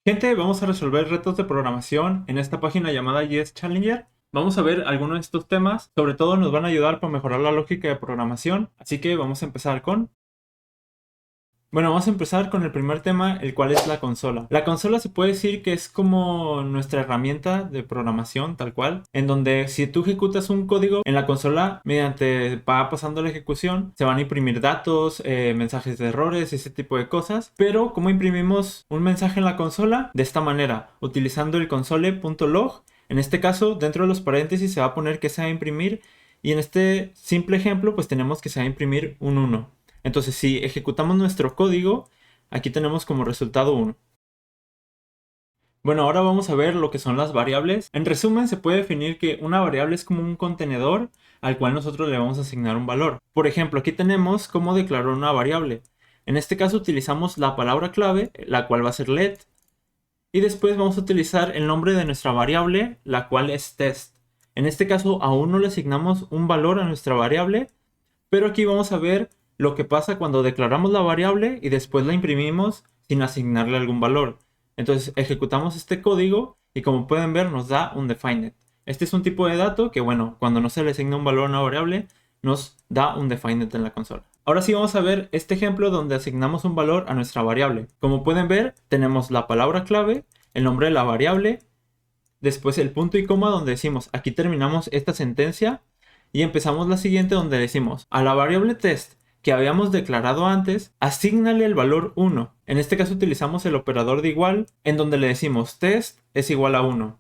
Gente, vamos a resolver retos de programación en esta página llamada Yes Challenger. Vamos a ver algunos de estos temas, sobre todo nos van a ayudar para mejorar la lógica de programación, así que vamos a empezar con... Bueno, vamos a empezar con el primer tema, el cual es la consola. La consola se puede decir que es como nuestra herramienta de programación, tal cual, en donde si tú ejecutas un código en la consola, mediante va pasando la ejecución, se van a imprimir datos, mensajes de errores, ese tipo de cosas. Pero, ¿cómo imprimimos un mensaje en la consola? De esta manera, utilizando el console.log. En este caso, dentro de los paréntesis se va a poner que se va a imprimir, y en este simple ejemplo, pues tenemos que se va a imprimir un 1. Entonces, si ejecutamos nuestro código, aquí tenemos como resultado 1. Bueno, ahora vamos a ver lo que son las variables. En resumen, se puede definir que una variable es como un contenedor al cual nosotros le vamos a asignar un valor. Por ejemplo, aquí tenemos cómo declarar una variable. En este caso utilizamos la palabra clave, la cual va a ser let, y después vamos a utilizar el nombre de nuestra variable, la cual es test. En este caso aún no le asignamos un valor a nuestra variable, pero aquí vamos a ver lo que pasa cuando declaramos la variable y después la imprimimos sin asignarle algún valor. Entonces ejecutamos este código y como pueden ver nos da un defined. Este es un tipo de dato que, bueno, cuando no se le asigna un valor a una variable, nos da un defined en la consola. Ahora sí vamos a ver este ejemplo donde asignamos un valor a nuestra variable. Como pueden ver, tenemos la palabra clave, el nombre de la variable, después el punto y coma donde decimos aquí terminamos esta sentencia y empezamos la siguiente donde decimos a la variable test que habíamos declarado antes, asígnale el valor 1. En este caso utilizamos el operador de igual en donde le decimos test es igual a 1.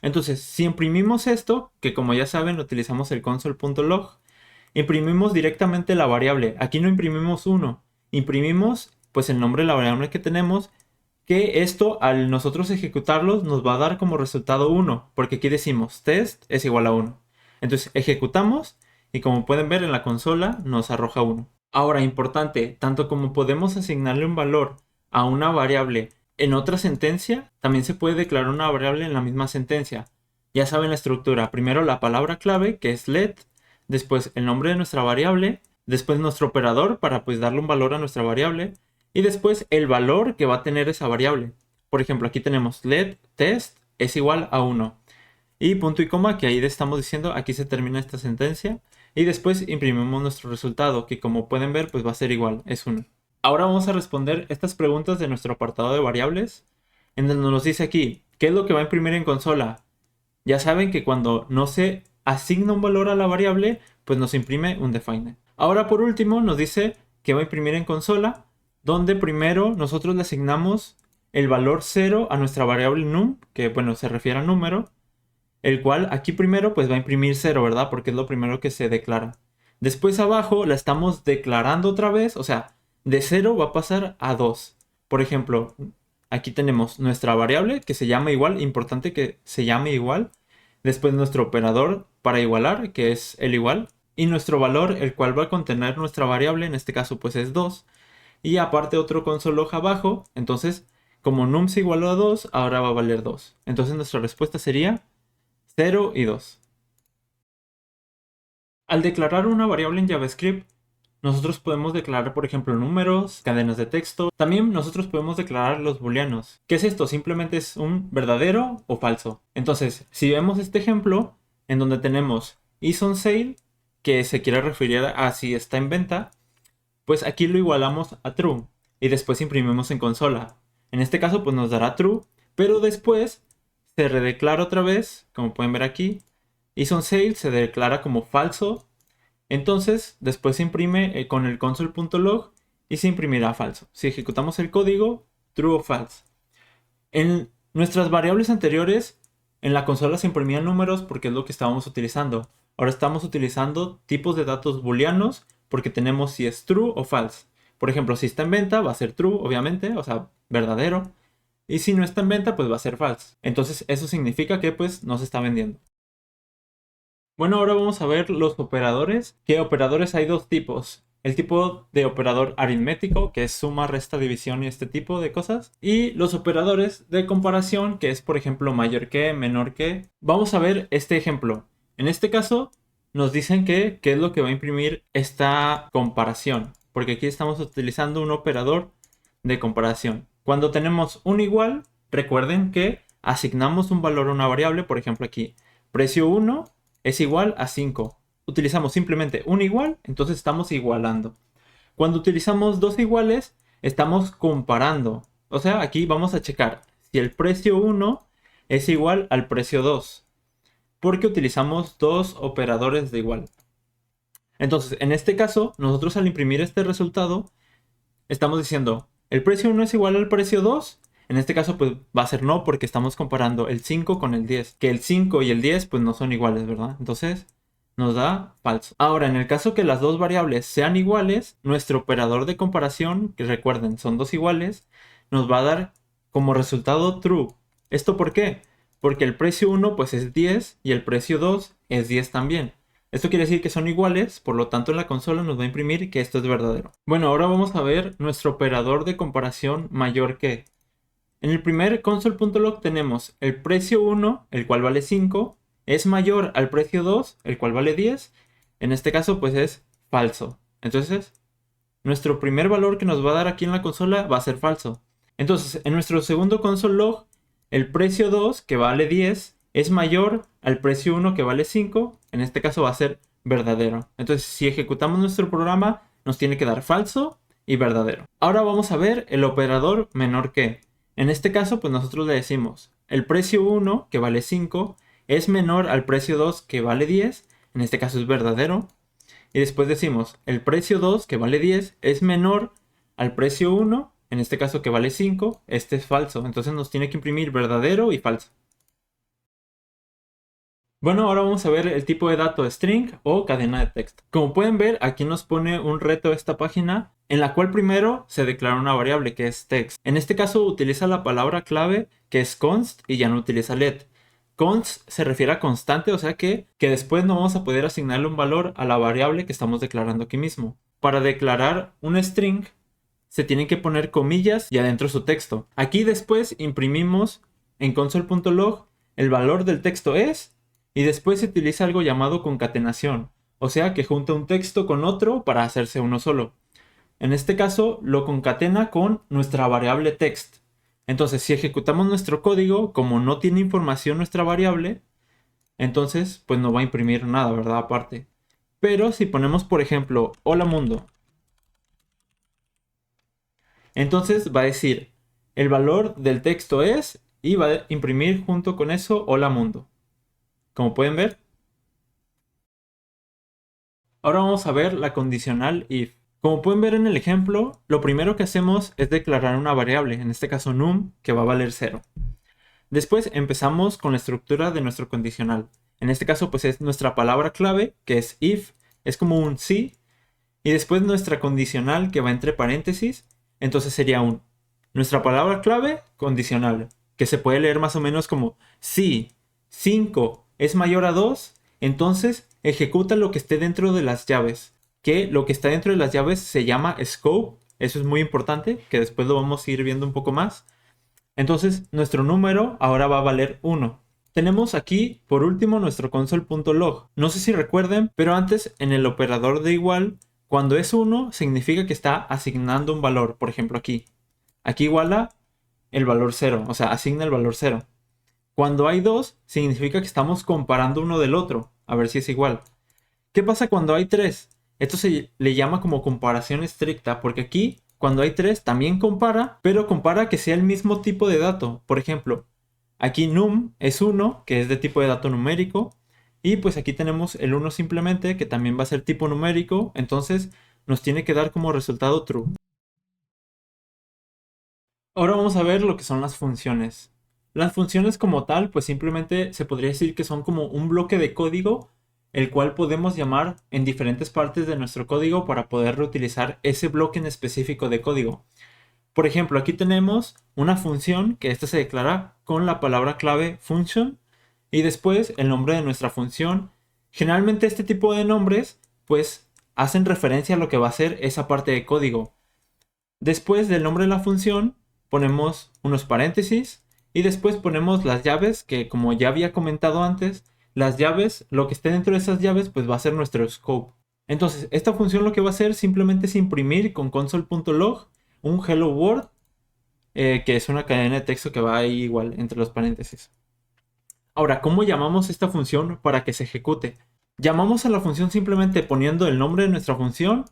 Entonces, si imprimimos esto, que como ya saben utilizamos el console.log, imprimimos directamente la variable. Aquí no imprimimos 1, imprimimos pues el nombre de la variable que tenemos, que esto al nosotros ejecutarlos nos va a dar como resultado 1, porque aquí decimos test es igual a 1. Entonces ejecutamos y como pueden ver en la consola nos arroja 1. Ahora, importante, tanto como podemos asignarle un valor a una variable en otra sentencia, también se puede declarar una variable en la misma sentencia. Ya saben la estructura, primero la palabra clave que es let, después el nombre de nuestra variable, después nuestro operador para pues darle un valor a nuestra variable, y después el valor que va a tener esa variable. Por ejemplo, aquí tenemos let test es igual a 1. Y punto y coma, que ahí estamos diciendo, aquí se termina esta sentencia. Y después imprimimos nuestro resultado, que como pueden ver, pues va a ser igual, es 1. Ahora vamos a responder estas preguntas de nuestro apartado de variables, en donde nos dice aquí, ¿qué es lo que va a imprimir en consola? Ya saben que cuando no se asigna un valor a la variable, pues nos imprime un define. Ahora por último nos dice que va a imprimir en consola, donde primero nosotros le asignamos el valor 0 a nuestra variable num, que bueno, se refiere a número, el cual aquí primero pues va a imprimir 0, ¿verdad? Porque es lo primero que se declara. Después abajo la estamos declarando otra vez, o sea, de 0 va a pasar a 2. Por ejemplo, aquí tenemos nuestra variable que se llama igual, importante que se llame igual. Después nuestro operador para igualar, que es el igual. Y nuestro valor, el cual va a contener nuestra variable, en este caso pues es 2. Y aparte otro console log abajo, entonces como num se igualó a 2, ahora va a valer 2. Entonces nuestra respuesta sería 0 y 2. Al declarar una variable en JavaScript, nosotros podemos declarar, por ejemplo, números, cadenas de texto. También nosotros podemos declarar los booleanos. ¿Qué es esto? Simplemente es un verdadero o falso. Entonces, si vemos este ejemplo, en donde tenemos is on sale, que se quiere referir a si está en venta, pues aquí lo igualamos a true y después imprimimos en consola. En este caso, pues nos dará true, pero después se redeclara otra vez, como pueden ver aquí. Is on sale se declara como falso. Entonces, después se imprime con el console.log y se imprimirá falso. Si ejecutamos el código, true o false. En nuestras variables anteriores, en la consola se imprimían números porque es lo que estábamos utilizando. Ahora estamos utilizando tipos de datos booleanos porque tenemos si es true o false. Por ejemplo, si está en venta va a ser true, obviamente, o sea, verdadero. Y si no está en venta, pues va a ser false. Entonces eso significa que pues no se está vendiendo. Bueno, ahora vamos a ver los operadores. ¿Qué operadores hay? Dos tipos. El tipo de operador aritmético, que es suma, resta, división y este tipo de cosas. Y los operadores de comparación, que es por ejemplo mayor que, menor que. Vamos a ver este ejemplo. En este caso nos dicen que qué es lo que va a imprimir esta comparación. Porque aquí estamos utilizando un operador de comparación. Cuando tenemos un igual, recuerden que asignamos un valor a una variable, por ejemplo aquí, precio 1 es igual a 5. Utilizamos simplemente un igual, entonces estamos igualando. Cuando utilizamos dos iguales, estamos comparando. O sea, aquí vamos a checar si el precio 1 es igual al precio 2, porque utilizamos dos operadores de igual. Entonces, en este caso, nosotros al imprimir este resultado, estamos diciendo, ¿el precio 1 es igual al precio 2? En este caso, pues va a ser no, porque estamos comparando el 5 con el 10. Que el 5 y el 10, pues no son iguales, ¿verdad? Entonces, nos da falso. Ahora, en el caso que las dos variables sean iguales, nuestro operador de comparación, que recuerden, son dos iguales, nos va a dar como resultado true. ¿Esto por qué? Porque el precio 1 pues es 10 y el precio 2 es 10 también. Esto quiere decir que son iguales, por lo tanto en la consola nos va a imprimir que esto es verdadero. Bueno, ahora vamos a ver nuestro operador de comparación mayor que. En el primer console.log tenemos el precio 1, el cual vale 5, es mayor al precio 2, el cual vale 10. En este caso pues es falso. Entonces, nuestro primer valor que nos va a dar aquí en la consola va a ser falso. Entonces, en nuestro segundo console.log, el precio 2, que vale 10, es mayor al precio 1, que vale 5. En este caso va a ser verdadero. Entonces, si ejecutamos nuestro programa, nos tiene que dar falso y verdadero. Ahora vamos a ver el operador menor que. En este caso, pues nosotros le decimos, el precio 1, que vale 5, es menor al precio 2, que vale 10. En este caso es verdadero. Y después decimos, el precio 2, que vale 10, es menor al precio 1, en este caso que vale 5, este es falso. Entonces nos tiene que imprimir verdadero y falso. Bueno, ahora vamos a ver el tipo de dato string o cadena de texto. Como pueden ver, aquí nos pone un reto esta página en la cual primero se declara una variable que es text. En este caso utiliza la palabra clave que es const y ya no utiliza let. Const se refiere a constante, o sea que después no vamos a poder asignarle un valor a la variable que estamos declarando aquí mismo. Para declarar un string se tienen que poner comillas y adentro su texto. Aquí después imprimimos en console.log el valor del texto es y después se utiliza algo llamado concatenación, o sea que junta un texto con otro para hacerse uno solo. En este caso lo concatena con nuestra variable text. Entonces si ejecutamos nuestro código, como no tiene información nuestra variable, entonces pues no va a imprimir nada, ¿verdad? Aparte. Pero si ponemos por ejemplo hola mundo, entonces va a decir el valor del texto es y va a imprimir junto con eso hola mundo. Como pueden ver. Ahora vamos a ver la condicional if. Como pueden ver en el ejemplo, lo primero que hacemos es declarar una variable, en este caso num, que va a valer 0. Después empezamos con la estructura de nuestro condicional. En este caso pues es nuestra palabra clave, que es if, es como un sí, y después nuestra condicional que va entre paréntesis, entonces sería nuestra palabra clave condicional, que se puede leer más o menos como si 5 es mayor a 2, entonces ejecuta lo que esté dentro de las llaves, que lo que está dentro de las llaves se llama scope, eso es muy importante, que después lo vamos a ir viendo un poco más. Entonces nuestro número ahora va a valer 1. Tenemos aquí por último nuestro console.log. No sé si recuerden, pero antes en el operador de igual, cuando es 1 significa que está asignando un valor. Por ejemplo aquí. Aquí iguala el valor 0, o sea, asigna el valor 0. Cuando hay 2 significa que estamos comparando uno del otro, a ver si es igual. ¿Qué pasa cuando hay 3? Esto se le llama como comparación estricta, porque aquí cuando hay 3 también compara, pero compara que sea el mismo tipo de dato. Por ejemplo, aquí num es 1, que es de tipo de dato numérico, y pues aquí tenemos el 1 simplemente, que también va a ser tipo numérico, entonces nos tiene que dar como resultado true. Ahora vamos a ver lo que son las funciones. Las funciones como tal, pues simplemente se podría decir que son como un bloque de código, el cual podemos llamar en diferentes partes de nuestro código para poder reutilizar ese bloque en específico de código. Por ejemplo, aquí tenemos una función que esta se declara con la palabra clave function y después el nombre de nuestra función. Generalmente este tipo de nombres pues hacen referencia a lo que va a ser esa parte de código. Después del nombre de la función ponemos unos paréntesis y después ponemos las llaves que, como ya había comentado antes, las llaves, lo que esté dentro de esas llaves pues va a ser nuestro scope. Entonces esta función lo que va a hacer simplemente es imprimir con console.log un hello world que es una cadena de texto que va ahí igual entre los paréntesis. Ahora, ¿cómo llamamos esta función para que se ejecute? Llamamos a la función simplemente poniendo el nombre de nuestra función,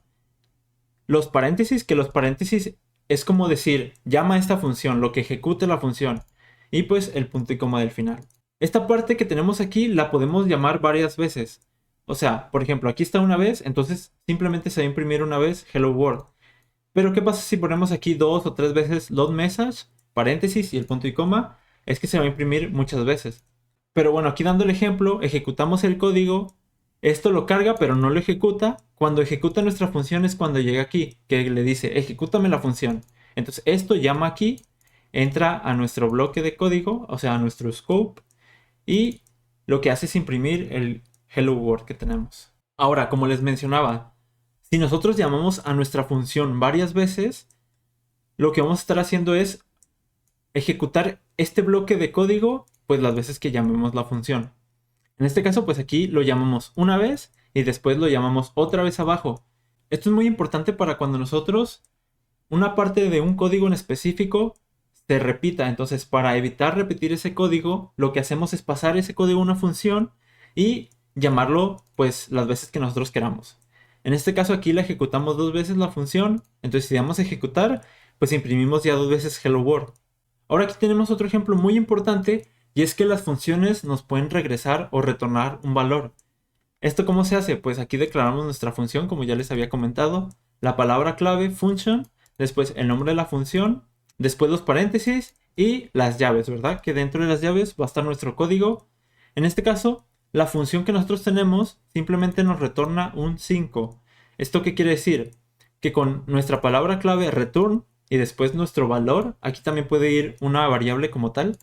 los paréntesis, que los paréntesis es como decir, llama a esta función, lo que ejecute la función, y pues el punto y coma del final. Esta parte que tenemos aquí la podemos llamar varias veces. O sea, por ejemplo, aquí está una vez, entonces simplemente se va a imprimir una vez Hello World. Pero ¿qué pasa si ponemos aquí 2 o 3 veces load message, paréntesis y el punto y coma? Es que se va a imprimir muchas veces. Pero bueno, aquí dando el ejemplo, ejecutamos el código, esto lo carga pero no lo ejecuta. Cuando ejecuta nuestra función es cuando llega aquí, que le dice ejecútame la función. Entonces esto llama aquí, entra a nuestro bloque de código, o sea, a nuestro scope, y lo que hace es imprimir el Hello World que tenemos. Ahora, como les mencionaba, si nosotros llamamos a nuestra función varias veces, lo que vamos a estar haciendo es ejecutar este bloque de código pues las veces que llamemos la función. En este caso, pues aquí lo llamamos una vez y después lo llamamos otra vez abajo. Esto es muy importante para cuando nosotros una parte de un código en específico se repita. Entonces, para evitar repetir ese código, lo que hacemos es pasar ese código a una función y llamarlo pues las veces que nosotros queramos. En este caso aquí la ejecutamos 2 veces la función. Entonces, si damos a ejecutar, pues imprimimos ya 2 veces Hello World. Ahora aquí tenemos otro ejemplo muy importante y es que las funciones nos pueden regresar o retornar un valor. ¿Esto cómo se hace? Pues aquí declaramos nuestra función, como ya les había comentado, la palabra clave function, después el nombre de la función, después los paréntesis y las llaves, ¿verdad? Que dentro de las llaves va a estar nuestro código. En este caso, la función que nosotros tenemos simplemente nos retorna un 5. ¿Esto qué quiere decir? Que con nuestra palabra clave return y después nuestro valor, aquí también puede ir una variable como tal,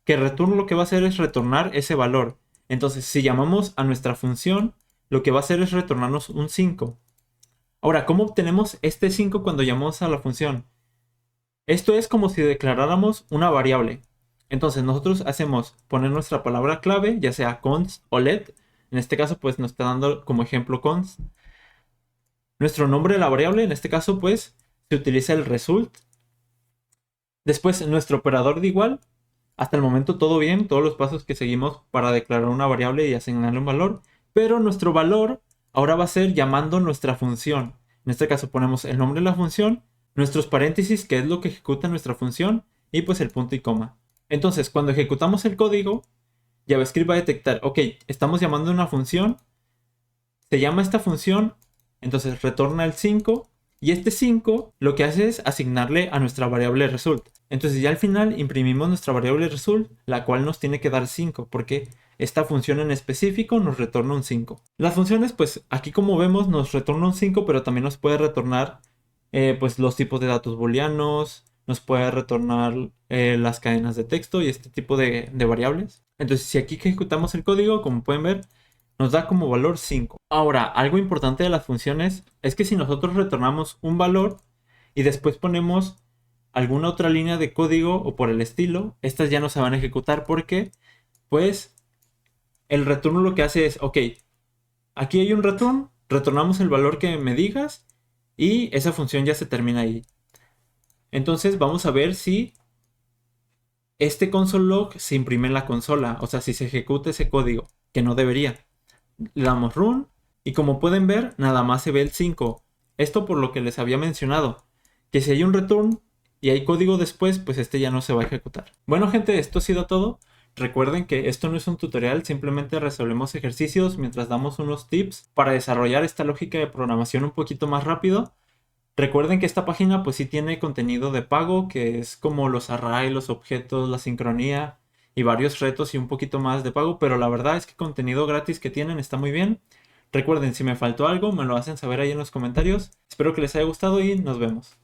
que return lo que va a hacer es retornar ese valor. Entonces, si llamamos a nuestra función, lo que va a hacer es retornarnos un 5. Ahora, ¿cómo obtenemos este 5 cuando llamamos a la función? Esto es como si declaráramos una variable. Entonces, nosotros hacemos poner nuestra palabra clave, ya sea const o let. En este caso, pues nos está dando como ejemplo const. Nuestro nombre de la variable, en este caso, pues se utiliza el result. Después, nuestro operador de igual. Hasta el momento todo bien, todos los pasos que seguimos para declarar una variable y asignarle un valor, pero nuestro valor ahora va a ser llamando nuestra función. En este caso ponemos el nombre de la función, nuestros paréntesis, que es lo que ejecuta nuestra función, y pues el punto y coma. Entonces, cuando ejecutamos el código, JavaScript va a detectar, ok, estamos llamando una función, se llama esta función, entonces retorna el 5, y este 5 lo que hace es asignarle a nuestra variable result. Entonces ya al final imprimimos nuestra variable result, la cual nos tiene que dar 5, porque esta función en específico nos retorna un 5. Las funciones, pues aquí como vemos nos retorna un 5, pero también nos puede retornar pues los tipos de datos booleanos, nos puede retornar las cadenas de texto y este tipo de variables. Entonces si aquí ejecutamos el código, como pueden ver, nos da como valor 5. Ahora, algo importante de las funciones es que si nosotros retornamos un valor y después ponemos alguna otra línea de código o por el estilo, estas ya no se van a ejecutar porque, pues, el retorno lo que hace es, ok, aquí hay un return, retornamos el valor que me digas y esa función ya se termina ahí. Entonces vamos a ver si este console log se imprime en la consola, o sea, si se ejecuta ese código, que no debería. Le damos run y como pueden ver, nada más se ve el 5. Esto por lo que les había mencionado, que si hay un return y hay código después, pues este ya no se va a ejecutar. Bueno gente, esto ha sido todo. Recuerden que esto no es un tutorial, simplemente resolvemos ejercicios mientras damos unos tips para desarrollar esta lógica de programación un poquito más rápido. Recuerden que esta página pues sí tiene contenido de pago, que es como los arrays, los objetos, la sincronía y varios retos y un poquito más de pago, pero la verdad es que contenido gratis que tienen está muy bien. Recuerden, si me faltó algo, me lo hacen saber ahí en los comentarios. Espero que les haya gustado y nos vemos.